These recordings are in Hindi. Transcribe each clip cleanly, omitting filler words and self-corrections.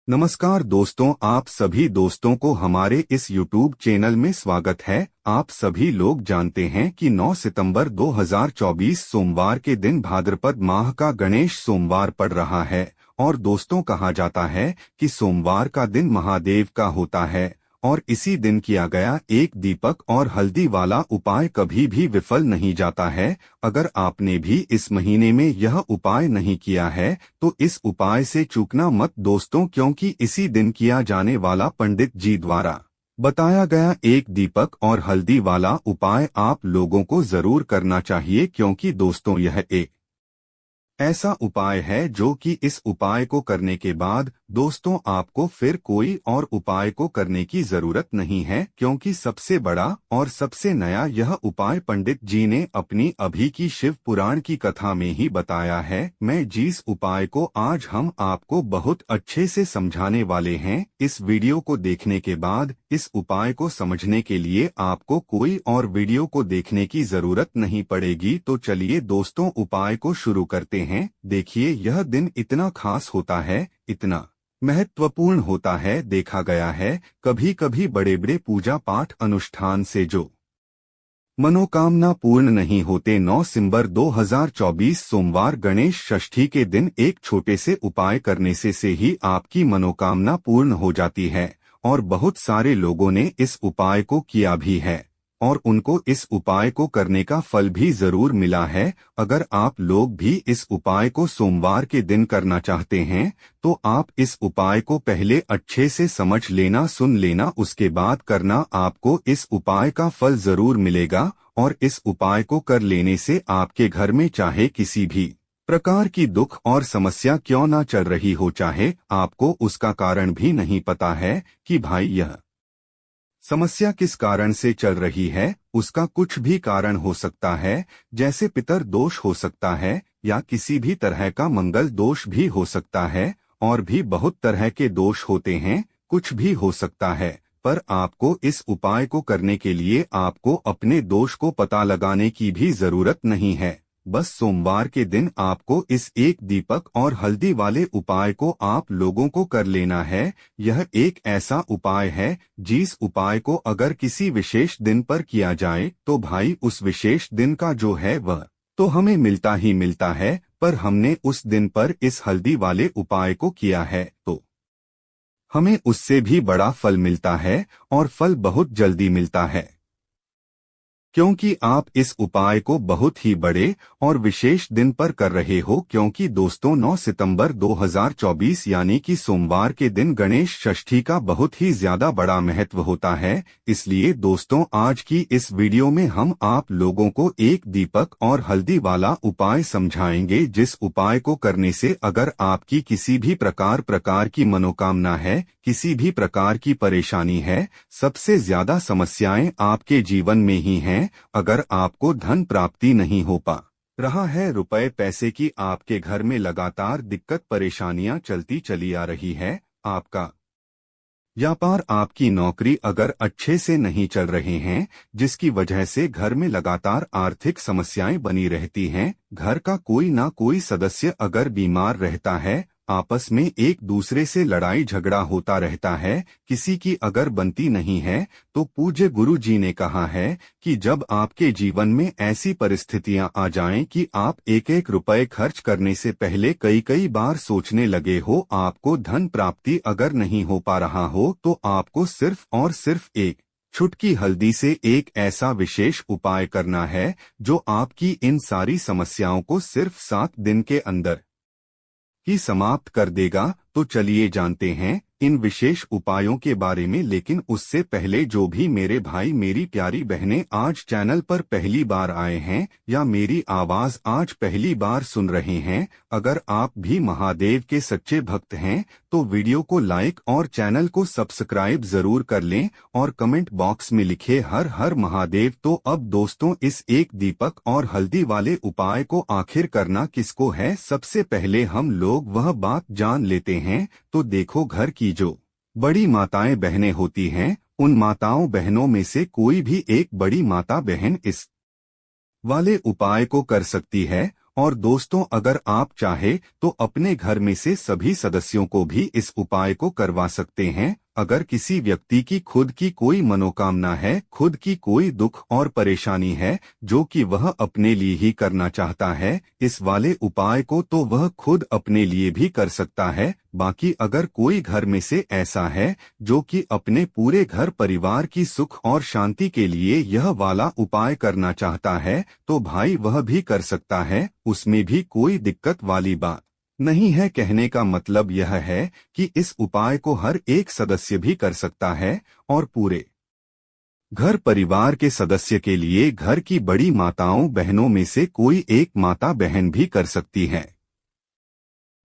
नमस्कार दोस्तों, आप सभी दोस्तों को हमारे इस YouTube चैनल में स्वागत है। आप सभी लोग जानते हैं कि 9 सितंबर 2024 सोमवार के दिन भाद्रपद माह का गणेश सोमवार पड़ रहा है और दोस्तों कहा जाता है कि सोमवार का दिन महादेव का होता है और इसी दिन किया गया एक दीपक और हल्दी वाला उपाय कभी भी विफल नहीं जाता है। अगर आपने भी इस महीने में यह उपाय नहीं किया है तो इस उपाय से चूकना मत दोस्तों, क्योंकि इसी दिन किया जाने वाला पंडित जी द्वारा बताया गया एक दीपक और हल्दी वाला उपाय आप लोगों को जरूर करना चाहिए, क्योंकि दोस्तों यह एक ऐसा उपाय है जो कि इस उपाय को करने के बाद दोस्तों आपको फिर कोई और उपाय को करने की जरूरत नहीं है, क्योंकि सबसे बड़ा और सबसे नया यह उपाय पंडित जी ने अपनी अभी की शिव पुराण की कथा में ही बताया है। मैं जिस उपाय को आज हम आपको बहुत अच्छे से समझाने वाले हैं, इस वीडियो को देखने के बाद इस उपाय को समझने के लिए आपको कोई और वीडियो को देखने की जरूरत नहीं पड़ेगी। तो चलिए दोस्तों उपाय को शुरू करते हैं। देखिए, यह दिन इतना खास होता है, इतना महत्वपूर्ण होता है। देखा गया है कभी कभी बड़े बड़े पूजा पाठ अनुष्ठान से जो मनोकामना पूर्ण नहीं होते। 9 सितंबर 2024 सोमवार गणेश षष्ठी के दिन एक छोटे से उपाय करने से ही आपकी मनोकामना पूर्ण हो जाती है और बहुत सारे लोगों ने इस उपाय को किया भी है और उनको इस उपाय को करने का फल भी जरूर मिला है। अगर आप लोग भी इस उपाय को सोमवार के दिन करना चाहते हैं तो आप इस उपाय को पहले अच्छे से समझ लेना, सुन लेना, उसके बाद करना। आपको इस उपाय का फल जरूर मिलेगा और इस उपाय को कर लेने से आपके घर में चाहे किसी भी प्रकार की दुख और समस्या क्यों ना चल रही हो, चाहे आपको उसका कारण भी नहीं पता है कि भाई यह समस्या किस कारण से चल रही है, उसका कुछ भी कारण हो सकता है, जैसे पितर दोष हो सकता है या किसी भी तरह का मंगल दोष भी हो सकता है और भी बहुत तरह के दोष होते हैं, कुछ भी हो सकता है। पर आपको इस उपाय को करने के लिए आपको अपने दोष को पता लगाने की भी जरूरत नहीं है। बस सोमवार के दिन आपको इस एक दीपक और हल्दी वाले उपाय को आप लोगों को कर लेना है। यह एक ऐसा उपाय है जिस उपाय को अगर किसी विशेष दिन पर किया जाए तो भाई उस विशेष दिन का जो है वह तो हमें मिलता ही मिलता है, पर हमने उस दिन पर इस हल्दी वाले उपाय को किया है तो हमें उससे भी बड़ा फल मिलता है और फल बहुत जल्दी मिलता है, क्योंकि आप इस उपाय को बहुत ही बड़े और विशेष दिन पर कर रहे हो। क्योंकि दोस्तों 9 सितंबर 2024 यानी कि सोमवार के दिन गणेश षष्ठी का बहुत ही ज्यादा बड़ा महत्व होता है। इसलिए दोस्तों आज की इस वीडियो में हम आप लोगों को एक दीपक और हल्दी वाला उपाय समझाएंगे, जिस उपाय को करने से अगर आपकी किसी भी प्रकार की मनोकामना है, किसी भी प्रकार की परेशानी है, सबसे ज्यादा समस्याएं आपके जीवन में ही हैं। अगर आपको धन प्राप्ति नहीं हो पा रहा है, रुपए पैसे की आपके घर में लगातार दिक्कत परेशानियां चलती चली आ रही है, आपका व्यापार, आपकी नौकरी अगर अच्छे से नहीं चल रहे हैं, जिसकी वजह से घर में लगातार आर्थिक समस्याएं बनी रहती हैं, घर का कोई ना कोई सदस्य अगर बीमार रहता है, आपस में एक दूसरे से लड़ाई झगड़ा होता रहता है, किसी की अगर बनती नहीं है, तो पूज्य गुरु जी ने कहा है कि जब आपके जीवन में ऐसी परिस्थितियां आ जाएं कि आप एक एक रुपए खर्च करने से पहले कई कई बार सोचने लगे हो, आपको धन प्राप्ति अगर नहीं हो पा रहा हो, तो आपको सिर्फ और सिर्फ एक चुटकी हल्दी से एक ऐसा विशेष उपाय करना है जो आपकी इन सारी समस्याओं को सिर्फ 7 दिन के अंदर ही समाप्त कर देगा। तो चलिए जानते हैं इन विशेष उपायों के बारे में, लेकिन उससे पहले जो भी मेरे भाई मेरी प्यारी बहनें आज चैनल पर पहली बार आए हैं या मेरी आवाज आज पहली बार सुन रहे हैं, अगर आप भी महादेव के सच्चे भक्त हैं तो वीडियो को लाइक और चैनल को सब्सक्राइब जरूर कर लें और कमेंट बॉक्स में लिखे हर हर महादेव। तो अब दोस्तों इस एक दीपक और हल्दी वाले उपाय को आखिर करना किसको है, सबसे पहले हम लोग वह बात जान लेते हैं। तो देखो, घर की जो बड़ी माताएं बहनें होती हैं, उन माताओं बहनों में से कोई भी एक बड़ी माता बहन इस वाले उपाय को कर सकती है और दोस्तों, अगर आप चाहे तो अपने घर में से सभी सदस्यों को भी इस उपाय को करवा सकते हैं। अगर किसी व्यक्ति की खुद की कोई मनोकामना है, खुद की कोई दुख और परेशानी है जो कि वह अपने लिए ही करना चाहता है इस वाले उपाय को, तो वह खुद अपने लिए भी कर सकता है। बाकी अगर कोई घर में से ऐसा है जो कि अपने पूरे घर परिवार की सुख और शांति के लिए यह वाला उपाय करना चाहता है तो भाई वह भी कर सकता है, उसमें भी कोई दिक्कत वाली बात नहीं है। कहने का मतलब यह है कि इस उपाय को हर एक सदस्य भी कर सकता है और पूरे घर परिवार के सदस्य के लिए घर की बड़ी माताओं बहनों में से कोई एक माता बहन भी कर सकती है।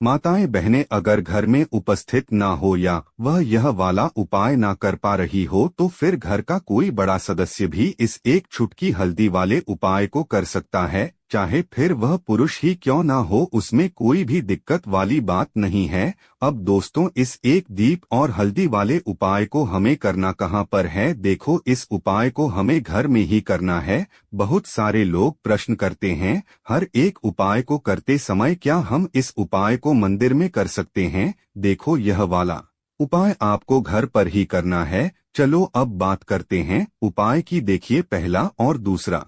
माताएं बहनें अगर घर में उपस्थित ना हो या वह यह वाला उपाय ना कर पा रही हो तो फिर घर का कोई बड़ा सदस्य भी इस एक चुटकी हल्दी वाले उपाय को कर सकता है, चाहे फिर वह पुरुष ही क्यों ना हो, उसमें कोई भी दिक्कत वाली बात नहीं है। अब दोस्तों, इस एक दीप और हल्दी वाले उपाय को हमें करना कहाँ पर है? देखो, इस उपाय को हमें घर में ही करना है। बहुत सारे लोग प्रश्न करते हैं, हर एक उपाय को करते समय क्या हम इस उपाय को मंदिर में कर सकते हैं? देखो, यह वाला उपाय आपको घर पर ही करना है। चलो अब बात करते हैं उपाय की। देखिए, पहला और दूसरा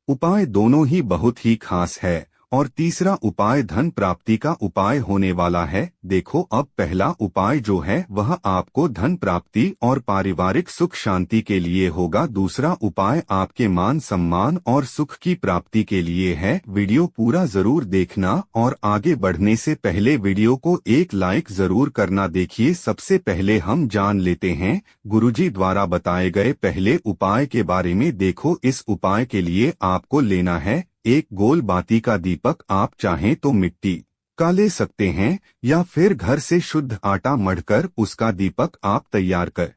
उपाय दोनों ही बहुत ही खास है और तीसरा उपाय धन प्राप्ति का उपाय होने वाला है। देखो, अब पहला उपाय जो है वह आपको धन प्राप्ति और पारिवारिक सुख शांति के लिए होगा। दूसरा उपाय आपके मान सम्मान और सुख की प्राप्ति के लिए है। वीडियो पूरा जरूर देखना और आगे बढ़ने से पहले वीडियो को एक लाइक जरूर करना। देखिए, सबसे पहले हम जान लेते हैं गुरुजी द्वारा बताए गए पहले उपाय के बारे में। देखो, इस उपाय के लिए आपको लेना है एक गोल बाती का दीपक। आप चाहें तो मिट्टी का ले सकते हैं या फिर घर से शुद्ध आटा मढ़कर उसका दीपक आप तैयार कर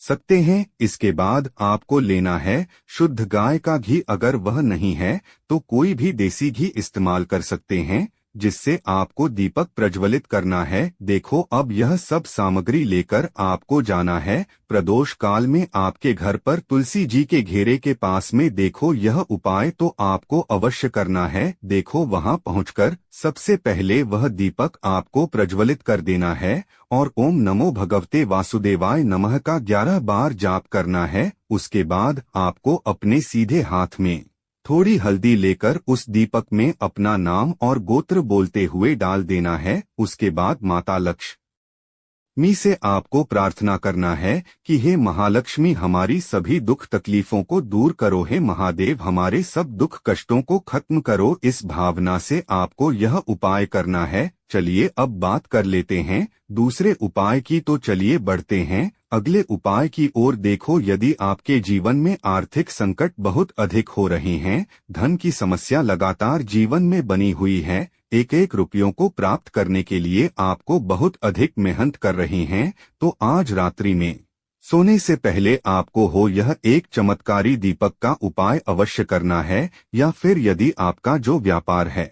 सकते हैं। इसके बाद आपको लेना है शुद्ध गाय का घी। अगर वह नहीं है तो कोई भी देसी घी इस्तेमाल कर सकते हैं, जिससे आपको दीपक प्रज्वलित करना है। देखो, अब यह सब सामग्री लेकर आपको जाना है प्रदोष काल में आपके घर पर तुलसी जी के घेरे के पास में। देखो, यह उपाय तो आपको अवश्य करना है। देखो, वहां पहुंचकर सबसे पहले वह दीपक आपको प्रज्वलित कर देना है और ओम नमो भगवते वासुदेवाय नमः का 11 बार जाप करना है। उसके बाद आपको अपने सीधे हाथ में थोड़ी हल्दी लेकर उस दीपक में अपना नाम और गोत्र बोलते हुए डाल देना है। उसके बाद माता लक्ष्मी से आपको प्रार्थना करना है कि हे महालक्ष्मी, हमारी सभी दुख तकलीफों को दूर करो। हे महादेव, हमारे सब दुख कष्टों को खत्म करो। इस भावना से आपको यह उपाय करना है। चलिए अब बात कर लेते हैं दूसरे उपाय की। तो चलिए बढ़ते हैं अगले उपाय की ओर। देखो, यदि आपके जीवन में आर्थिक संकट बहुत अधिक हो रहे हैं, धन की समस्या लगातार जीवन में बनी हुई है, एक एक रुपयों को प्राप्त करने के लिए आपको बहुत अधिक मेहनत कर रही हैं, तो आज रात्रि में सोने से पहले आपको हो यह एक चमत्कारी दीपक का उपाय अवश्य करना है। या फिर यदि आपका जो व्यापार है,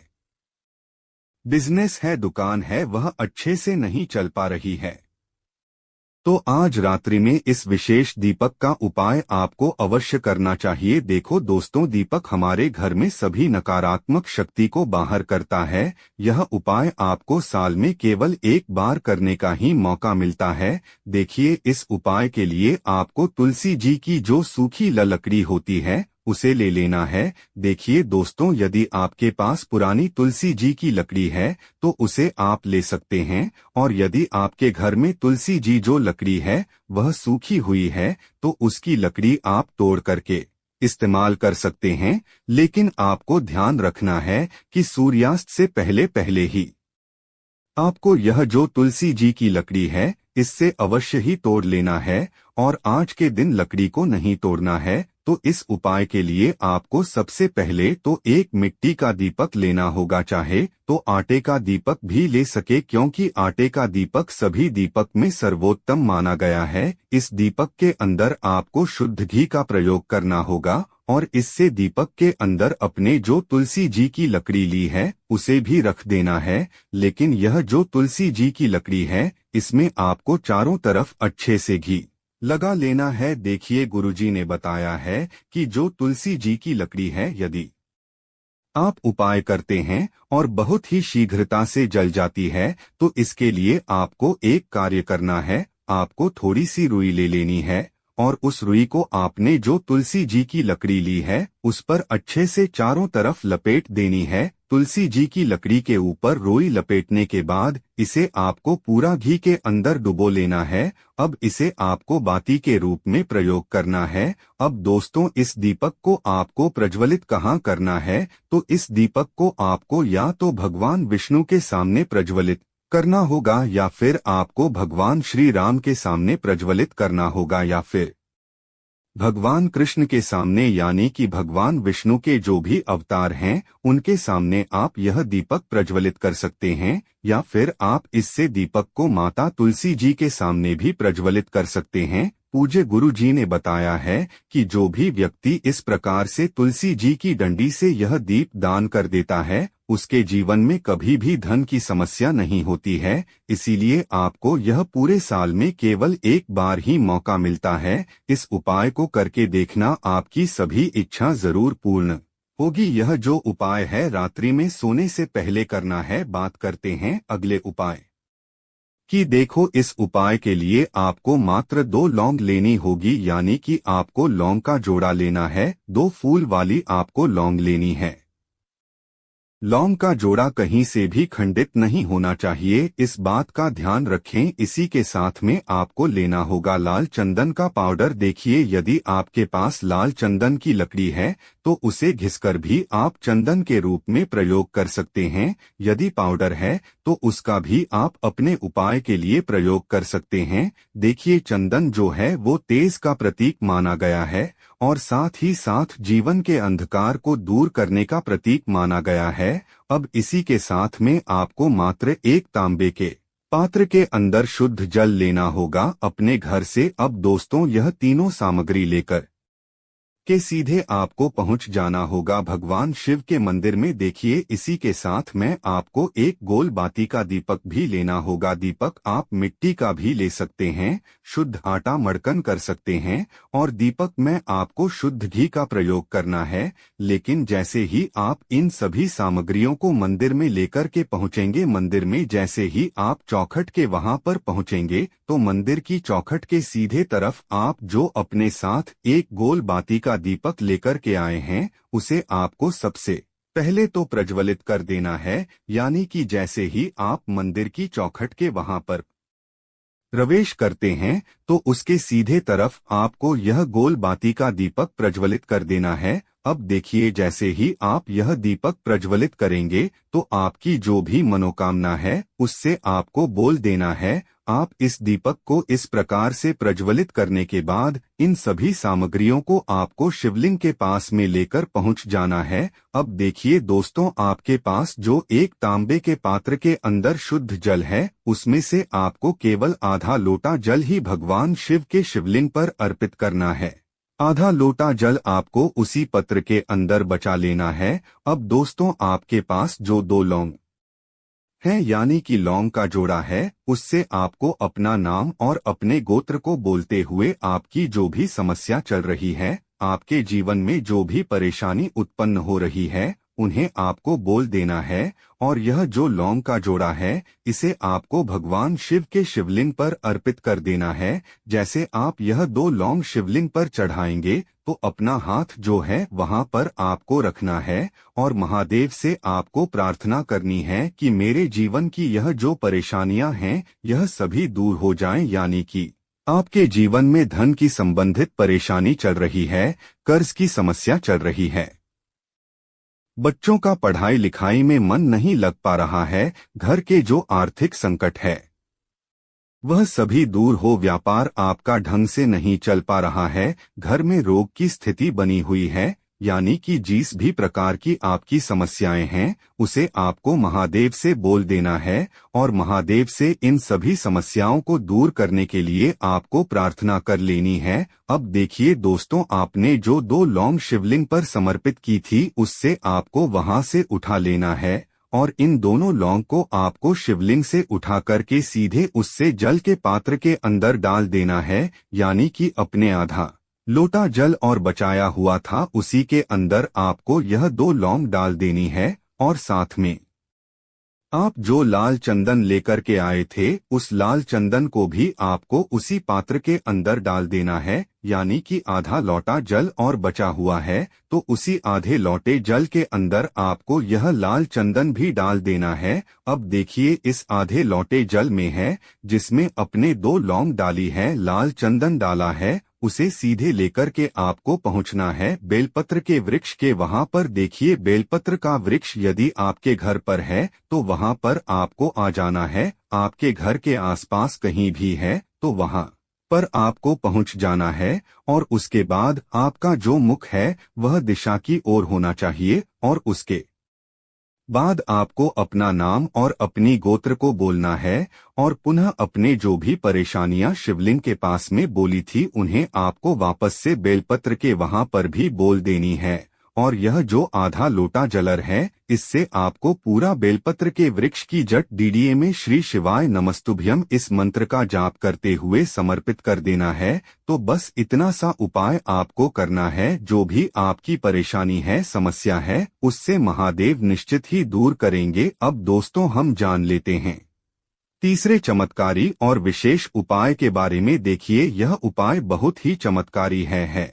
बिजनेस है, दुकान है, वह अच्छे से नहीं चल पा रही है, तो आज रात्रि में इस विशेष दीपक का उपाय आपको अवश्य करना चाहिए। देखो दोस्तों, दीपक हमारे घर में सभी नकारात्मक शक्ति को बाहर करता है। यह उपाय आपको साल में केवल एक बार करने का ही मौका मिलता है। देखिए, इस उपाय के लिए आपको तुलसी जी की जो सूखी लकड़ी होती है उसे ले लेना है। देखिए दोस्तों, यदि आपके पास पुरानी तुलसी जी की लकड़ी है तो उसे आप ले सकते हैं, और यदि आपके घर में तुलसी जी जो लकड़ी है वह सूखी हुई है तो उसकी लकड़ी आप तोड़ करके इस्तेमाल कर सकते हैं। लेकिन आपको ध्यान रखना है कि सूर्यास्त से पहले पहले ही आपको यह जो तुलसी जी की लकड़ी है इससे अवश्य ही तोड़ लेना है, और आज के दिन लकड़ी को नहीं तोड़ना है। तो इस उपाय के लिए आपको सबसे पहले तो एक मिट्टी का दीपक लेना होगा, चाहे तो आटे का दीपक भी ले सके, क्योंकि आटे का दीपक सभी दीपक में सर्वोत्तम माना गया है। इस दीपक के अंदर आपको शुद्ध घी का प्रयोग करना होगा और इससे दीपक के अंदर अपने जो तुलसी जी की लकड़ी ली है उसे भी रख देना है। लेकिन यह जो तुलसी जी की लकड़ी है इसमें आपको चारों तरफ अच्छे से घी लगा लेना है। देखिए, गुरुजी ने बताया है कि जो तुलसी जी की लकड़ी है, यदि आप उपाय करते हैं और बहुत ही शीघ्रता से जल जाती है, तो इसके लिए आपको एक कार्य करना है। आपको थोड़ी सी रुई ले लेनी है और उस रुई को आपने जो तुलसी जी की लकड़ी ली है उस पर अच्छे से चारों तरफ लपेट देनी है। तुलसी जी की लकड़ी के ऊपर रुई लपेटने के बाद इसे आपको पूरा घी के अंदर डुबो लेना है। अब इसे आपको बाती के रूप में प्रयोग करना है। अब दोस्तों, इस दीपक को आपको प्रज्वलित कहाँ करना है? तो इस दीपक को आपको या तो भगवान विष्णु के सामने प्रज्वलित करना होगा या फिर आपको भगवान श्री राम के सामने प्रज्वलित करना होगा या फिर भगवान कृष्ण के सामने, यानी कि भगवान विष्णु के जो भी अवतार हैं उनके सामने आप यह दीपक प्रज्वलित कर सकते हैं। या फिर आप इससे दीपक को माता तुलसी जी के सामने भी प्रज्वलित कर सकते हैं। पूज्य गुरु जी ने बताया है कि जो भी व्यक्ति इस प्रकार से तुलसी जी की डंडी से यह दीप दान कर देता है उसके जीवन में कभी भी धन की समस्या नहीं होती है। इसीलिए आपको यह पूरे साल में केवल एक बार ही मौका मिलता है। इस उपाय को करके देखना, आपकी सभी इच्छा जरूर पूर्ण होगी। यह जो उपाय है रात्रि में सोने से पहले करना है। बात करते हैं अगले उपाय कि देखो, इस उपाय के लिए आपको मात्र 2 लौंग लेनी होगी, यानी कि आपको लौंग का जोड़ा लेना है। 2 फूल वाली आपको लौंग लेनी है। लौंग का जोड़ा कहीं से भी खंडित नहीं होना चाहिए, इस बात का ध्यान रखें। इसी के साथ में आपको लेना होगा लाल चंदन का पाउडर। देखिए, यदि आपके पास लाल चंदन की लकड़ी है तो उसे घिसकर भी आप चंदन के रूप में प्रयोग कर सकते हैं। यदि पाउडर है तो उसका भी आप अपने उपाय के लिए प्रयोग कर सकते हैं। देखिए, चंदन जो है वो तेज का प्रतीक माना गया है और साथ ही साथ जीवन के अंधकार को दूर करने का प्रतीक माना गया है। अब इसी के साथ में आपको मात्र एक तांबे के पात्र के अंदर शुद्ध जल लेना होगा अपने घर से। अब दोस्तों, यह तीनों सामग्री लेकर के सीधे आपको पहुंच जाना होगा भगवान शिव के मंदिर में। देखिए, इसी के साथ में आपको एक गोल बाती का दीपक भी लेना होगा। दीपक आप मिट्टी का भी ले सकते हैं, शुद्ध आटा मड़कन कर सकते हैं और दीपक में आपको शुद्ध घी का प्रयोग करना है। लेकिन जैसे ही आप इन सभी सामग्रियों को मंदिर में लेकर के पहुंचेंगे, मंदिर में जैसे ही आप चौखट के वहां पर पहुंचेंगे तो मंदिर की चौखट के सीधे तरफ आप जो अपने साथ एक गोल बाती का दीपक लेकर के आए हैं उसे आपको सबसे पहले तो प्रज्वलित कर देना है। यानी कि जैसे ही आप मंदिर की चौखट के वहां पर प्रवेश करते हैं तो उसके सीधे तरफ आपको यह गोल बाती का दीपक प्रज्वलित कर देना है। अब देखिए, जैसे ही आप यह दीपक प्रज्वलित करेंगे तो आपकी जो भी मनोकामना है उससे आपको बोल देना है। आप इस दीपक को इस प्रकार से प्रज्वलित करने के बाद इन सभी सामग्रियों को आपको शिवलिंग के पास में लेकर पहुंच जाना है। अब देखिए दोस्तों, आपके पास जो एक तांबे के पात्र के अंदर शुद्ध जल है उसमें से आपको केवल आधा लोटा जल ही भगवान शिव के शिवलिंग पर अर्पित करना है। आधा लोटा जल आपको उसी पत्र के अंदर बचा लेना है। अब दोस्तों, आपके पास जो 2 लौंग है यानी कि लौंग का जोड़ा है उससे आपको अपना नाम और अपने गोत्र को बोलते हुए आपकी जो भी समस्या चल रही है, आपके जीवन में जो भी परेशानी उत्पन्न हो रही है उन्हें आपको बोल देना है। और यह जो लौंग का जोड़ा है इसे आपको भगवान शिव के शिवलिंग पर अर्पित कर देना है। जैसे आप यह 2 लौंग शिवलिंग पर चढ़ाएंगे तो अपना हाथ जो है वहां पर आपको रखना है और महादेव से आपको प्रार्थना करनी है कि मेरे जीवन की यह जो परेशानियां हैं यह सभी दूर हो जाएं। यानी कि आपके जीवन में धन की संबंधित परेशानी चल रही है, कर्ज की समस्या चल रही है, बच्चों का पढ़ाई लिखाई में मन नहीं लग पा रहा है, घर के जो आर्थिक संकट है वह सभी दूर हो, व्यापार आपका ढंग से नहीं चल पा रहा है, घर में रोग की स्थिति बनी हुई है, यानी कि जिस भी प्रकार की आपकी समस्याएं हैं उसे आपको महादेव से बोल देना है और महादेव से इन सभी समस्याओं को दूर करने के लिए आपको प्रार्थना कर लेनी है। अब देखिए दोस्तों, आपने जो 2 लौंग शिवलिंग पर समर्पित की थी उससे आपको वहां से उठा लेना है और इन दोनों लौंग को आपको शिवलिंग से उठा करके सीधे उससे जल के पात्र के अंदर डाल देना है। यानी कि अपने आधा लोटा जल और बचाया हुआ था, उसी के अंदर आपको यह 2 लौंग डाल देनी है और साथ में आप जो लाल चंदन लेकर के आए थे उस लाल चंदन को भी आपको उसी पात्र के अंदर डाल देना है। यानी कि आधा लोटा जल और बचा हुआ है तो उसी आधे लोटे जल के अंदर आपको यह लाल चंदन भी डाल देना है। अब देखिए इस आधे लोटे जल में है जिसमें अपने 2 लौंग डाली है, लाल चंदन डाला है, उसे सीधे लेकर के आपको पहुंचना है बेलपत्र के वृक्ष के। वहां पर देखिए बेलपत्र का वृक्ष यदि आपके घर पर है तो वहां पर आपको आ जाना है। आपके घर के आसपास कहीं भी है तो वहां पर आपको पहुंच जाना है और उसके बाद आपका जो मुख है वह दिशा की ओर होना चाहिए और उसके बाद आपको अपना नाम और अपनी गोत्र को बोलना है और पुनः अपने जो भी परेशानियां शिवलिंग के पास में बोली थी उन्हें आपको वापस से बेलपत्र के वहां पर भी बोल देनी है। और यह जो आधा लोटा जलर है इससे आपको पूरा बेलपत्र के वृक्ष की जट डीडीए में श्री शिवाय नमस्तुभ्यम इस मंत्र का जाप करते हुए समर्पित कर देना है। तो बस इतना सा उपाय आपको करना है। जो भी आपकी परेशानी है, समस्या है, उससे महादेव निश्चित ही दूर करेंगे। अब दोस्तों हम जान लेते हैं तीसरे चमत्कारी और विशेष उपाय के बारे में। देखिए यह उपाय बहुत ही चमत्कारी है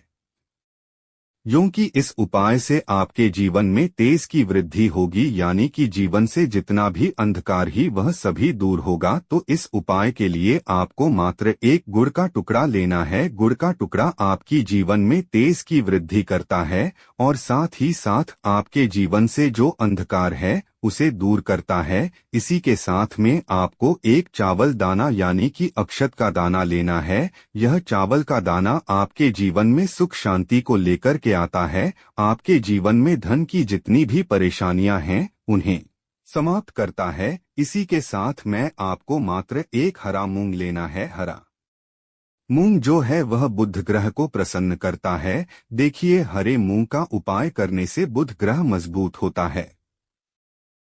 क्योंकि इस उपाय से आपके जीवन में तेज की वृद्धि होगी, यानी कि जीवन से जितना भी अंधकार ही वह सभी दूर होगा। तो इस उपाय के लिए आपको मात्र 1 गुड़ का टुकड़ा लेना है। गुड़ का टुकड़ा आपकी जीवन में तेज की वृद्धि करता है और साथ ही साथ आपके जीवन से जो अंधकार है उसे दूर करता है। इसी के साथ में आपको 1 चावल दाना यानी कि अक्षत का दाना लेना है। यह चावल का दाना आपके जीवन में सुख शांति को लेकर के आता है। आपके जीवन में धन की जितनी भी परेशानियां हैं उन्हें समाप्त करता है। इसी के साथ में आपको मात्र 1 हरा मूंग लेना है। हरा मूंग जो है वह बुध ग्रह को प्रसन्न करता है। देखिए हरे मूंग का उपाय करने से बुध ग्रह मजबूत होता है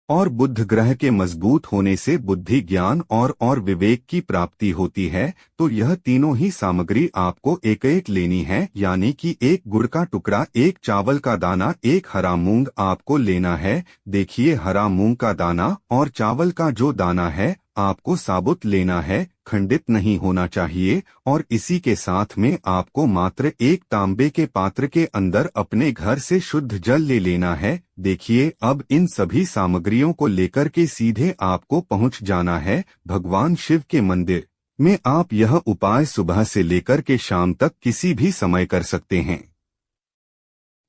और बुध ग्रह के मजबूत होने से बुद्धि, ज्ञान और विवेक की प्राप्ति होती है। तो यह तीनों ही सामग्री आपको एक एक लेनी है, यानी कि 1 गुड़ का टुकड़ा, 1 चावल का दाना, 1 हरा मूंग आपको लेना है। देखिए हरा मूंग का दाना और चावल का जो दाना है आपको साबुत लेना है, खंडित नहीं होना चाहिए। और इसी के साथ में आपको मात्र 1 तांबे के पात्र के अंदर अपने घर से शुद्ध जल ले लेना है। देखिए अब इन सभी सामग्रियों को लेकर के सीधे आपको पहुंच जाना है भगवान शिव के मंदिर में। आप यह उपाय सुबह से लेकर के शाम तक किसी भी समय कर सकते हैं।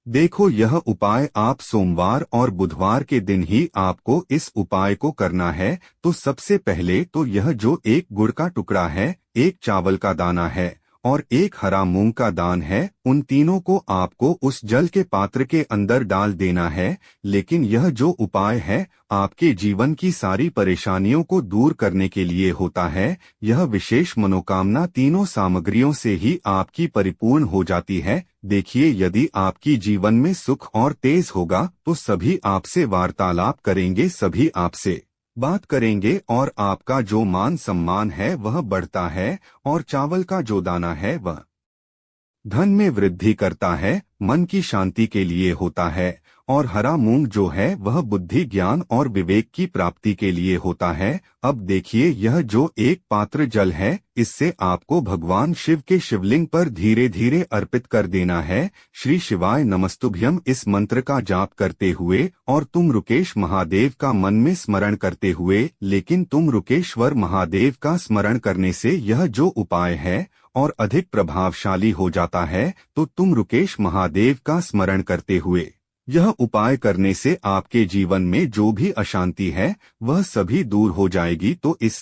देखो यह उपाय आप सोमवार और बुधवार के दिन ही आपको इस उपाय को करना है। तो सबसे पहले तो यह जो 1 गुड़ का टुकड़ा है, 1 चावल का दाना है और 1 हरा मूंग का दान है, उन तीनों को आपको उस जल के पात्र के अंदर डाल देना है। लेकिन यह जो उपाय है आपके जीवन की सारी परेशानियों को दूर करने के लिए होता है। यह विशेष मनोकामना तीनों सामग्रियों से ही आपकी परिपूर्ण हो जाती है। देखिए यदि आपकी जीवन में सुख और तेज होगा तो सभी आपसे वार्तालाप करेंगे, सभी आपसे बात करेंगे और आपका जो मान सम्मान है वह बढ़ता है। और चावल का जो दाना है वह धन में वृद्धि करता है, मन की शांति के लिए होता है। और हरा मूंग जो है वह बुद्धि, ज्ञान और विवेक की प्राप्ति के लिए होता है। अब देखिए यह जो 1 पात्र जल है इससे आपको भगवान शिव के शिवलिंग पर धीरे धीरे अर्पित कर देना है। श्री शिवाय नमस्तुभ्यम इस मंत्र का जाप करते हुए और तुम रुकेश महादेव का मन में स्मरण करते हुए। लेकिन तुम रुकेश्वर महादेव का स्मरण करने से यह जो उपाय है और अधिक प्रभावशाली हो जाता है। तो तुम रुकेश महादेव का स्मरण करते हुए यह उपाय करने से आपके जीवन में जो भी अशांति है वह सभी दूर हो जाएगी। तो इस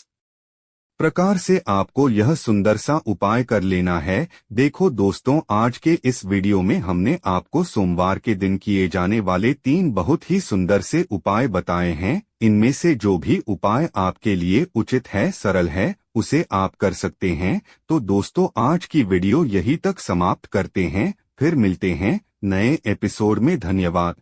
प्रकार से आपको यह सुंदर सा उपाय कर लेना है। देखो दोस्तों, आज के इस वीडियो में हमने आपको सोमवार के दिन किए जाने वाले 3 बहुत ही सुंदर से उपाय बताए हैं। इनमें से जो भी उपाय आपके लिए उचित है, सरल है, उसे आप कर सकते हैं। तो दोस्तों आज की वीडियो यहीं तक समाप्त करते हैं, फिर मिलते हैं नए एपिसोड में। धन्यवाद।